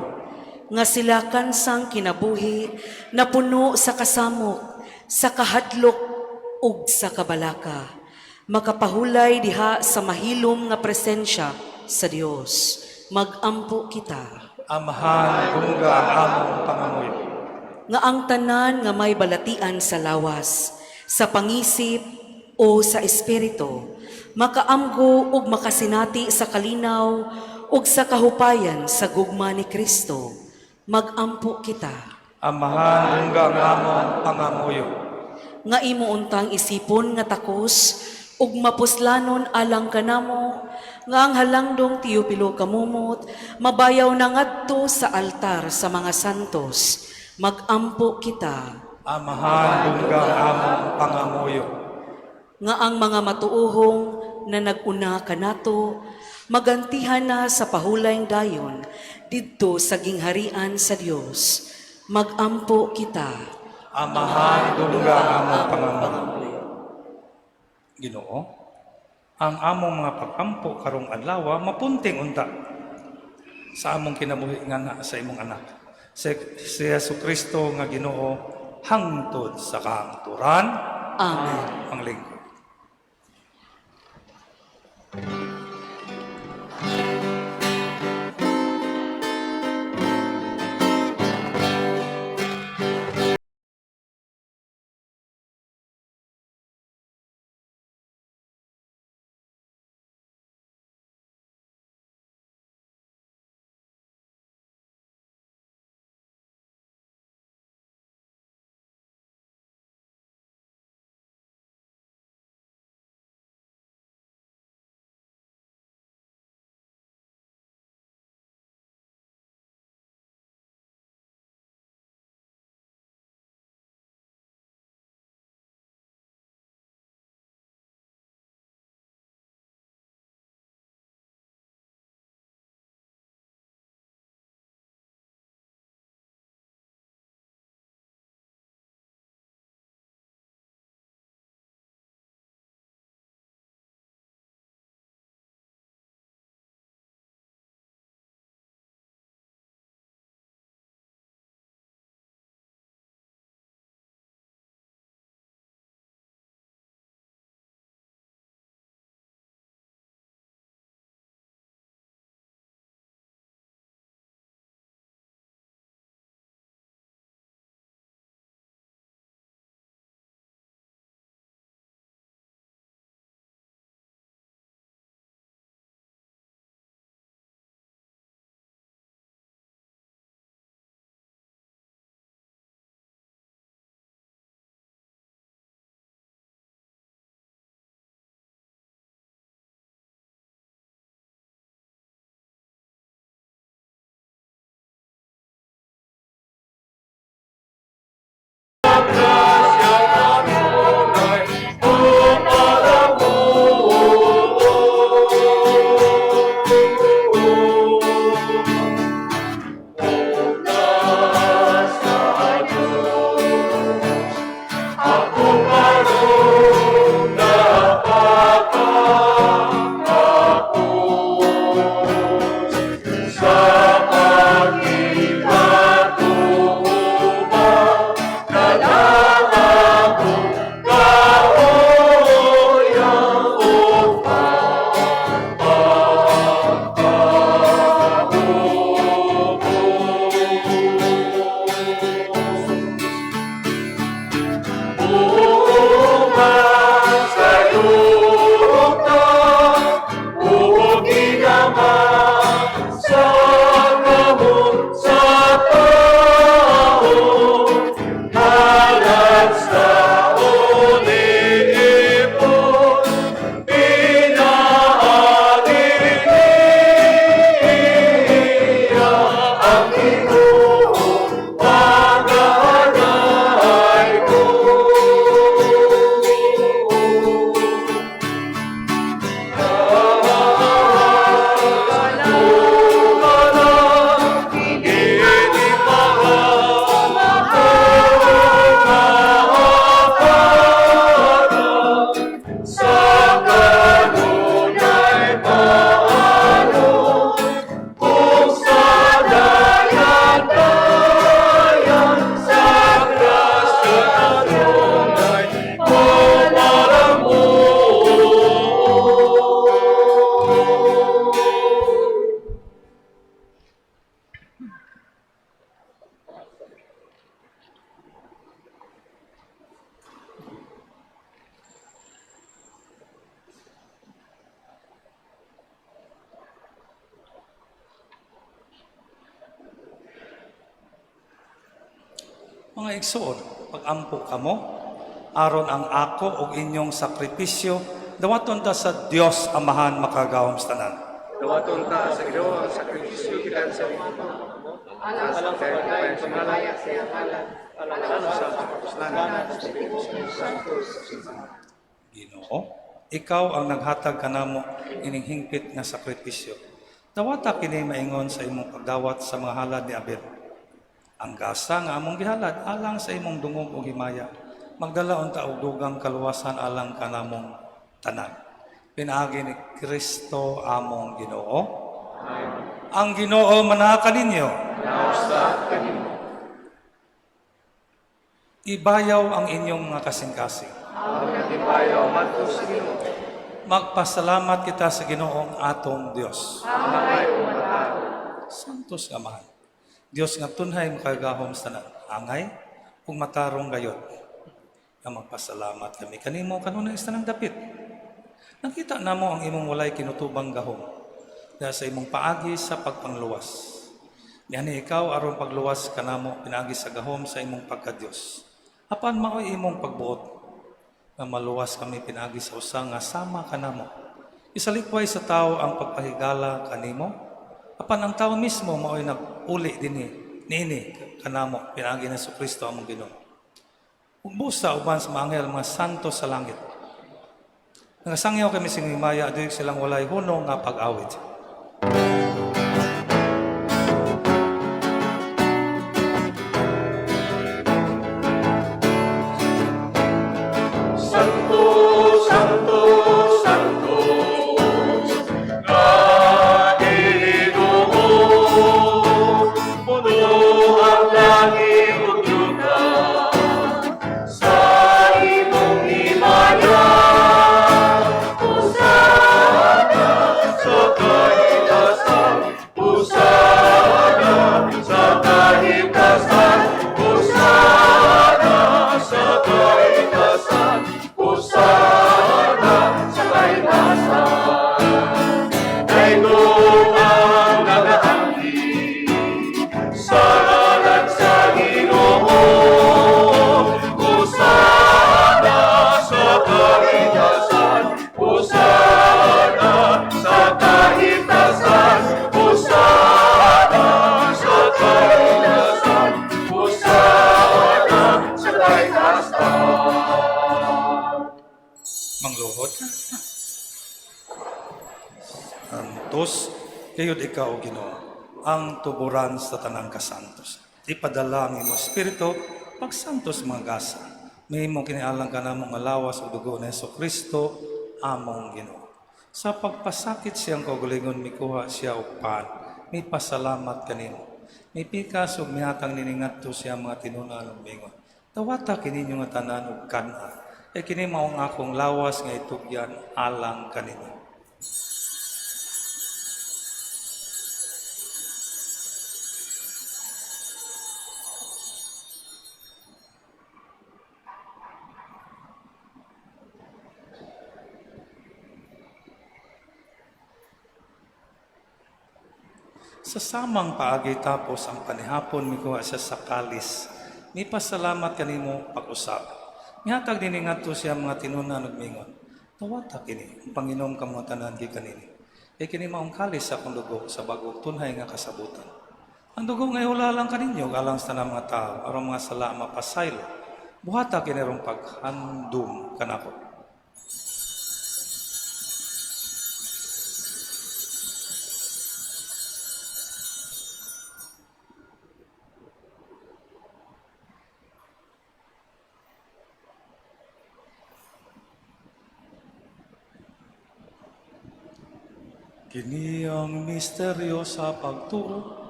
Nga sila kansang kinabuhi, na puno sa kasamok, sa kahadlok ug sa kabalaka, makapahulay diha sa mahilom nga presensya sa Dios. Magampo kita. Amahan, dungga ang among pangamuyo. Nga ang tanan nga may balatian sa lawas, sa pangisip o sa espiritu, makaamgo ug makasinati sa kalinaw ug sa kahupayan sa gugma ni Kristo. Magampo kita. Amahan, dungga ang among pangamuyo. Nga imuuntang isipon nga takos ug mapuslanon alang kanamo, nga ang halangdong Teopilo kamumot, mabayaw na ngadto sa altar sa mga santos. Magampo kita. Amahan, dungga ang among pangamuyo. Nga ang mga matuuhong na naguna kanato, magantihan na sa pahulayng dayon didto sa gingharian sa Dios. Magampo kita. Amahan, dungga ang among pangamuyo. Ginoo, ang among mga pag-ampo karong adlaw mapunting unta sa among kinabuhi nga na sa imong anak. Si Jesucristo nga Ginoo hangtod sa kahangturan. Amen. Ang lingkod. ang iyong pag-aaray ko. Mga igsoon, pag-ampo kamo, aron ang ako o inyong sakripisyo, dawaton ta sa Dios Amahan makagawom sa tanan. Dawaton ta sa Ginoo ang sakripisyo gikan sa alang sa pagkain sa malaya sa alang sa kapuslanan sa Espiritu Santo. Ginoo, ikaw ang naghatag kanamo ining hingpit nga sakripisyo. Dawata kini maingon sa imong pagdawat sa mga halad ni Abel. Ang gasa nga among gihalad alang sa imong dungog o himaya, magdalaon ta og dugang kaluwasan alang kanamong tanan. Pinaagi ni Kristo among Ginoo. Ang Ginoo manaka ninyo. Ibayaw ang inyong mga kasing-kasing. Magpasalamat kita sa Ginoong atong Dios. Santos nga mahal. Dios nga tunhay makagahom sa tanan. Angay ug matarong gayod. Nga magpasalamat kami kanimo kanunay sa tanang dapit. Nakita namo ang imong walay kinutubang gahom dahil sa imong paagi sa pagpangluwas. Niani ikaw aron pagluwas kanamo pinaagi sa gahom sa imong pagka-Dios. Apan maoy imong pagbuot nga maluwas kami pinaagi sa usa nga sama kanamo. Isalikway sa tao ang pagpahigala kanimo. Apan ang tao mismo maoy nag-uli niini kanamo pinaagi na Kristo among Ginoo. Ug busa uban sa mga anghel mga santo sa langit. Nagasangyaw kami sa himaya dili silang walay hunong nga pag-awit. Santo, Santo, Santo, nga Ginoo, puno ang langit ug yuta sa imong himaya. Hosana sa kahitasan, Hosana sa kahitasan, Hosana sa kahitasan, Hosana sa kahitasan. Dayon ang nagaangkin sa ngalan sa Ginoo. Hosana sa kahitasan, Hosana sa kahitasan, Hosana sa kahitasan, Hosana sa kahitasan. Mangluhod. Santos, kayod ikaw, Ginoo, ang tuburan sa tanang kasantos. Ipadala ang imong Espiritu, pagsantos mga gasa. May imong kinialang ka namong malawas o dugo na Kristo, among Ginoo. Sa pagpasakit siyang kaugalingon, mikuha siya upan. May pasalamat kanino. May pikas o mihatang niningat to siya mga tinunan o bingon. Tawata kininyo nga tanan o kana. E kini maong akong lawas nga itugyan alang kanino. Sa samang paagi tapos ang panihapon mikuha siya sa kalis. May pasalamat kanimo pag-usap. Mihatag din nga to siya mga tinunan ug mingon. Tawata kini, ang Panginoon kamutan kay kanini. Kay kini maong kalis sa akong dugo sa bagong tunhay nga kasabutan. Ang dugo ngay hulalang kaninyo, galang sa tanang mga tao, aron mga sala mapasaylo. Buhata kinirong paghandom kanako. Kini ang misteryo sa pagturo.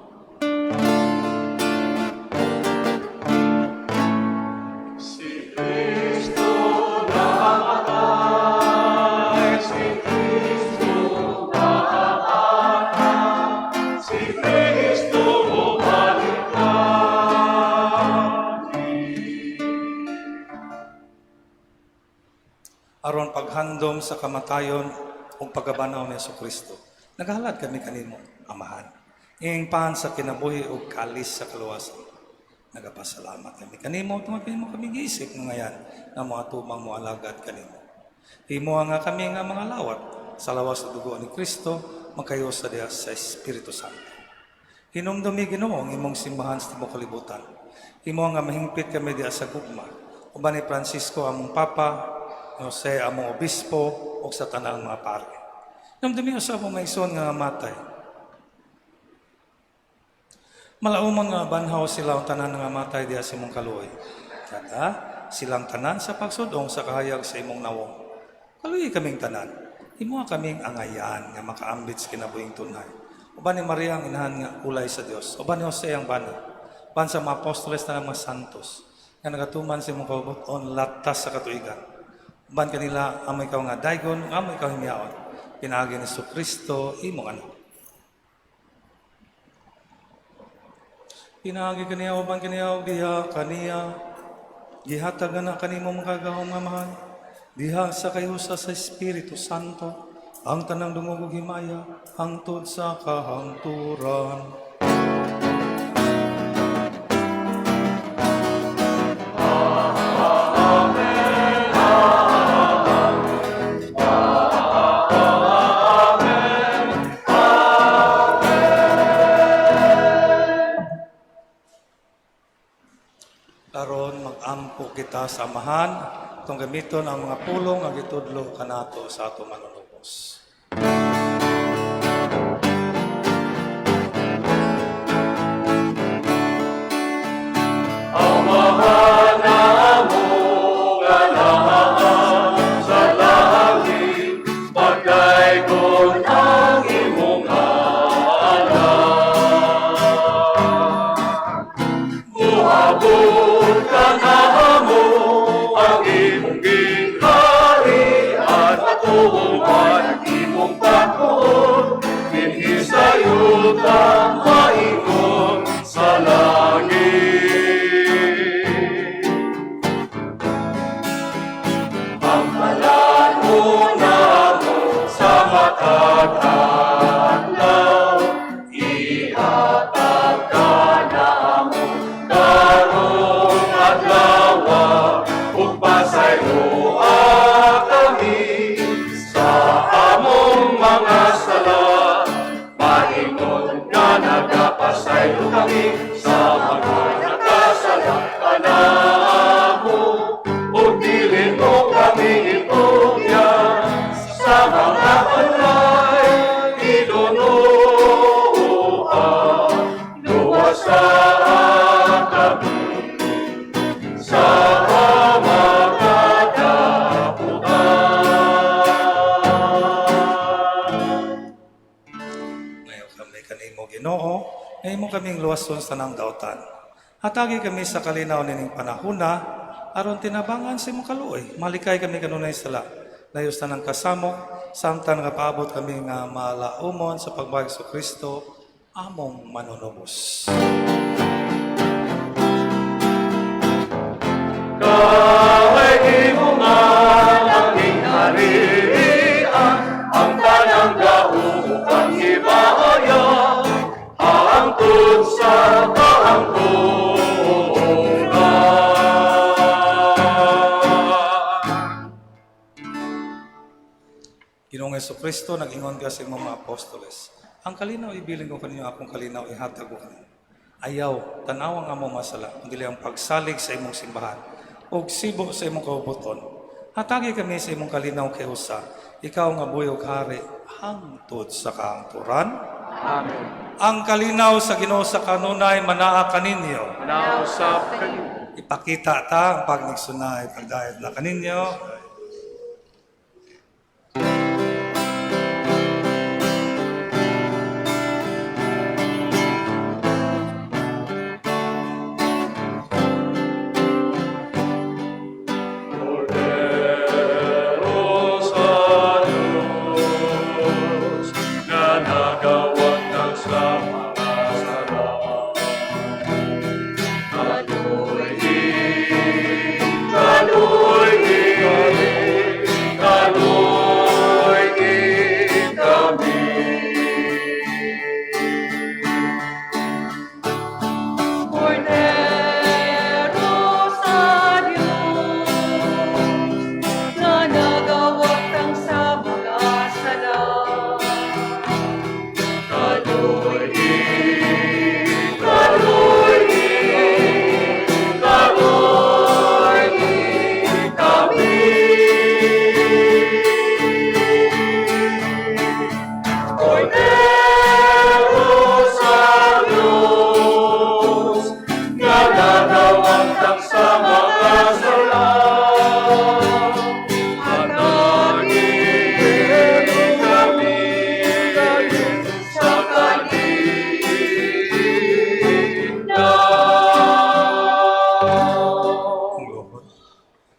Aron paghandom sa kamatayon ug pagkabanaw ni Kristo. Naghalad kami kanimo, Amahan. Ing pan sa kinabuhi ug kalis sa kaluwasan. Nagapasalamat kami kanimo tungod kanimo kami giisip ngayan nga mga tumang mo alagad kanimo. Himo nga kami nga mga lawat sa lawas sa dugo ni Kristo makayo sa diha sa Espiritu Santo. Hinumdumi Ginoo ang imong simbahan sa tibuok kalibutan. Himo nga mahingpit kami diha sa gugma. Uban ni Francisco among papa, Jose among obispo ug sa tanang mga pare. Namdumi sa among maison nga matay. Malauman nga banhaw sila ang tanan nga matay diha sa imong kaluoy. Kada silang tanan sa pagsudong sa kahayag sa imong nawong. Kaluoy kaming tanan. Imo kaming angayan nga makaambit sa kinabuhing tunay. Uban ni Maria ang inahan nga ulay sa Dios. Uban ni Jose ang bana. Uban sa mga apostoles na mga santos nga nagatuman sa imong kaubuton latas sa katuigan. Uban kanila amoy ka nga daygon, amoy ka himyaon. Pinaagi ni Kristo imong anak. Pinaagi kaniya uban kaniya diha kaniya gihatag na kanimo mga kagahom nga mahal. Diha sa kayusa sa Espiritu Santo ang tanang dungog ug himaya hangtod sa kahangturan. Karon mag-ampo kita sa amahan kung gamiton ang mga pulong nga gitudlo kanato sa ato manunubos. Ginoo, ngaymo kaming luwason sa nang dautan. Hatagi kami sa kalinaw nining panahuna, aron tinabangan sa imong kaluoy. Malikay kami kanunay sala. Layos na ng kasamok, samtang nakapaabot kami nga malaumon sa pagbalik sa Kristo, among manunubos. Kaway imungan ang ingharian, ang tanang gaumukang himaya, hangtod sa kahangturan. Ginoong Jesucristo, nag-ingon ka sa imong mga apostoles. Ang kalinaw ibiling ko kanino, akong kalinaw ihatag ko kanino. Ayaw, tanawa nga mo masala, ang dili ang pagsalig sa imong simbahan, o sibo sa imong kaubuton. Hatagi kami sa imong kalinaw kay usa, ikaw nga buyog hari, hangtod sa kaangturan. Amen. Ang kalinaw sa Ginoo sa kanunay manaa kaninyo. Nausap kayo. Ipakita ta ang pagniksunay pagdayad na kaninyo. Cordero sa Diyos, na nagawag kang sa mga sala.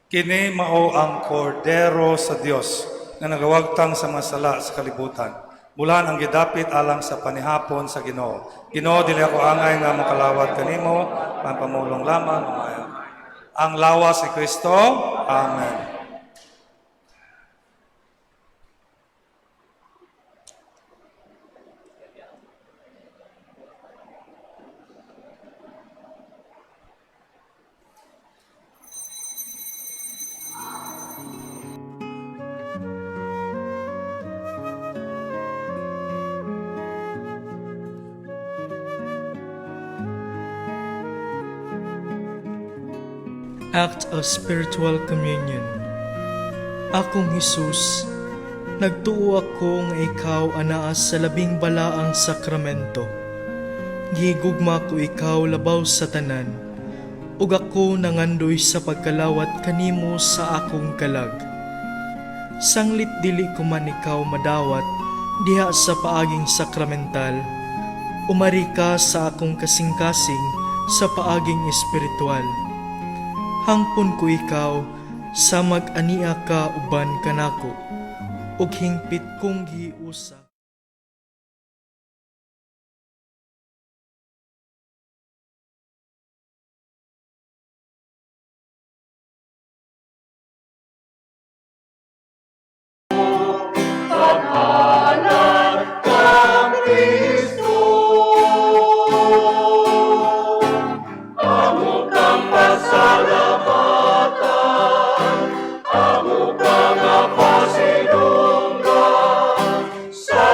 Kini mao ang kordero sa Dios nga nagawagtang sa masala sa kalibutan. Bulan ang gidapit alang sa panihapon sa Ginoo. Ginoo, dili ako angay nga makalawat kanimo, pamulong lamang umayo. Ang lawas ni Kristo. Amen. Act of Spiritual Communion. Akong Hesus, nagtuo ako nga ikaw anaa sa labing balaang sakramento. Gihigugma ko ikaw labaw sa tanan, ug ako nangandoy sa pagkalawat kanimo sa akong kalag. Sanglit dili ko man ikaw madawat diha sa paaging sakramental, umari ka sa akong kasing-kasing sa paaging espiritual. Hangpon ko ikaw sa mag-ania ka uban kanako, ug hingpit kong giusa. Sa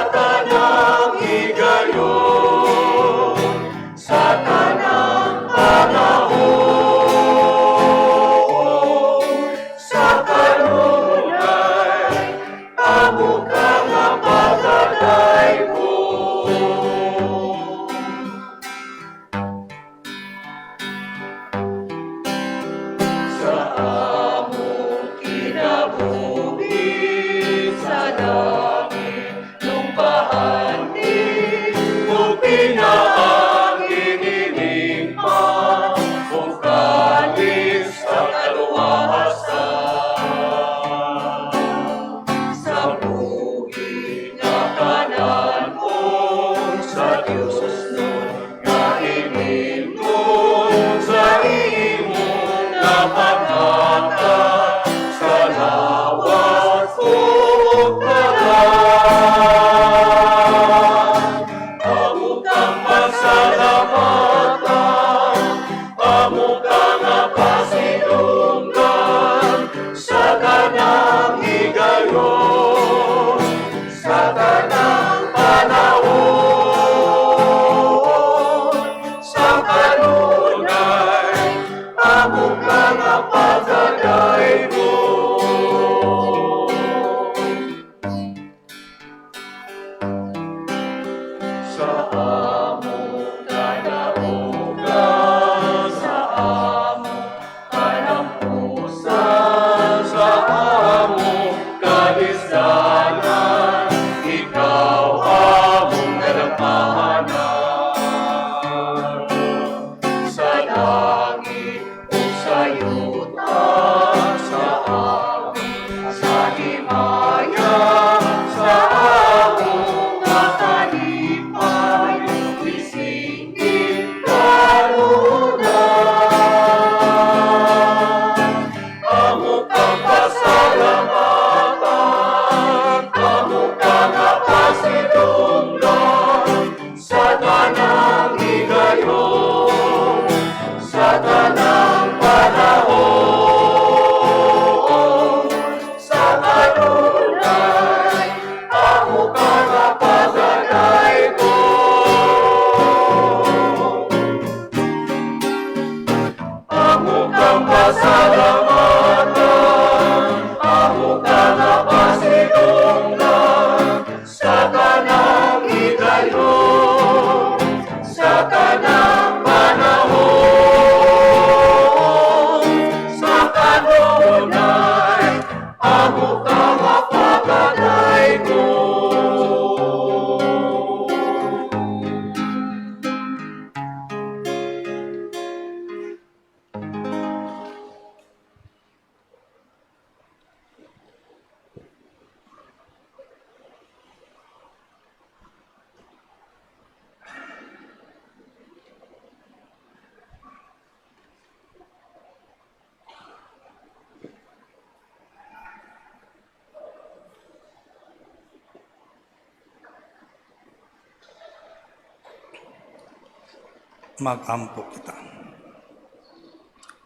magampo kita.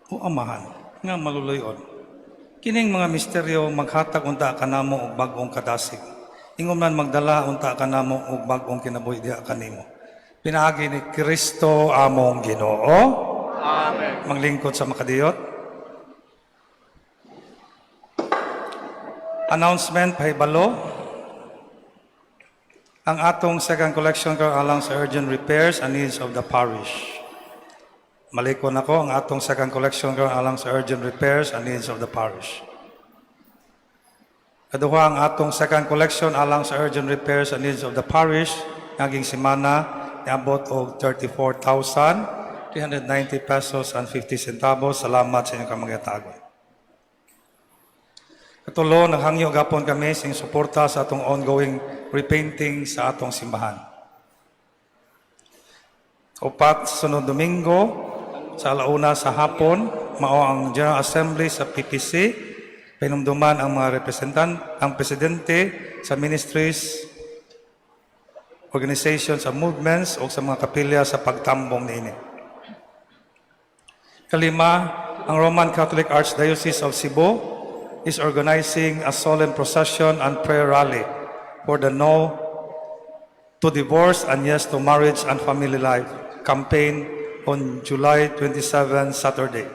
O amahan, nga maluluyon. Kining mga misteryo maghatag unta kanamo og bag-ong kadasig. Ingon man magdala unta kanamo og bag-ong kinabuhi diha kanimo. Pinaagi ni Kristo among Ginoo. Amen. Manglingkod sa makadiyot. Announcement pahibalo. Ang atong second collection karon alang sa urgent repairs and needs of the parish. Malikon ako ang atong second collection karon alang sa urgent repairs and needs of the parish. Kaduha ang atong second collection alang sa urgent repairs and needs of the parish ngaging semana niabot og 34,390 pesos and 50 centavos. Salamat sa inyong kamangitagon. Katulo, naghangyo gapon kami sing suporta sa atong ongoing repainting sa atong simbahan. Upat, sunod Domingo, sa alauna sa hapon, mao ang General Assembly sa PPC, pinumduman ang mga ang presidente sa ministries, organizations, sa movements o sa mga kapilya sa pagtambong niini. Kalima, ang Roman Catholic Archdiocese of Cebu is organizing a solemn procession and prayer rally for the No to Divorce and Yes to Marriage and Family Life campaign on July 27, Saturday.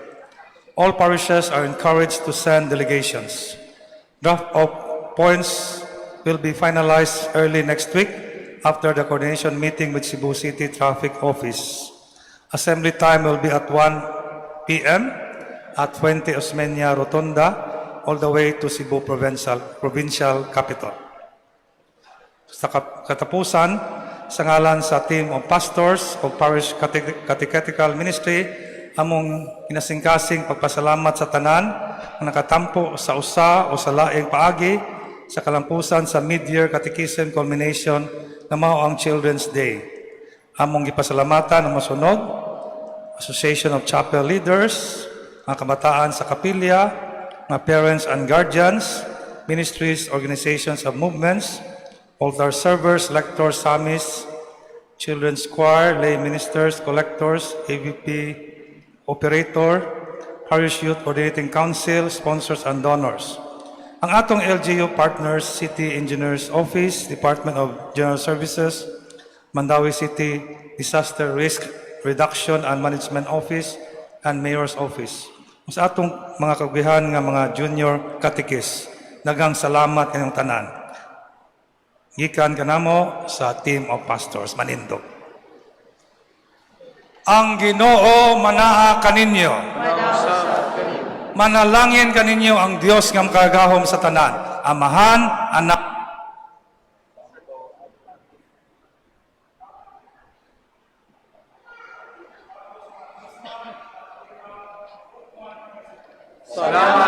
All parishes are encouraged to send delegations. Draft of points will be finalized early next week after the coordination meeting with Cebu City Traffic Office. Assembly time will be at 1 p.m. at 20 Osmeña Rotunda all the way to Cebu Provincial Capital. Sa katapusan, sa ngalan sa team of pastors of Parish Catechetical Ministry, among kinasingkasing pagpasalamat sa tanan na nakatampo sa usa o sa laing paagi sa kalampusan sa mid-year catechism culmination na mao ang Children's Day. Among gipasalamatan ang masunod, Association of Chapel Leaders, mga kabataan sa kapilya, mga parents and guardians, ministries, organizations of movements, altar servers, lectors, samis, children's choir, lay ministers, collectors, AVP, operator, parish youth coordinating council, sponsors and donors. Ang atong LGU partners, City Engineers Office, Department of General Services, Mandawi City Disaster Risk Reduction and Management Office, and Mayor's Office. Sa atong mga kagugihan nga mga junior catechist, nagang salamat kanyang tanan. Gikan kanamo sa team of pastors, manindog. Ang Ginoo manaa kaninyo. Manalangin kaninyo ang Dios nga makagahom sa tanan. Amahan, anak, Salamat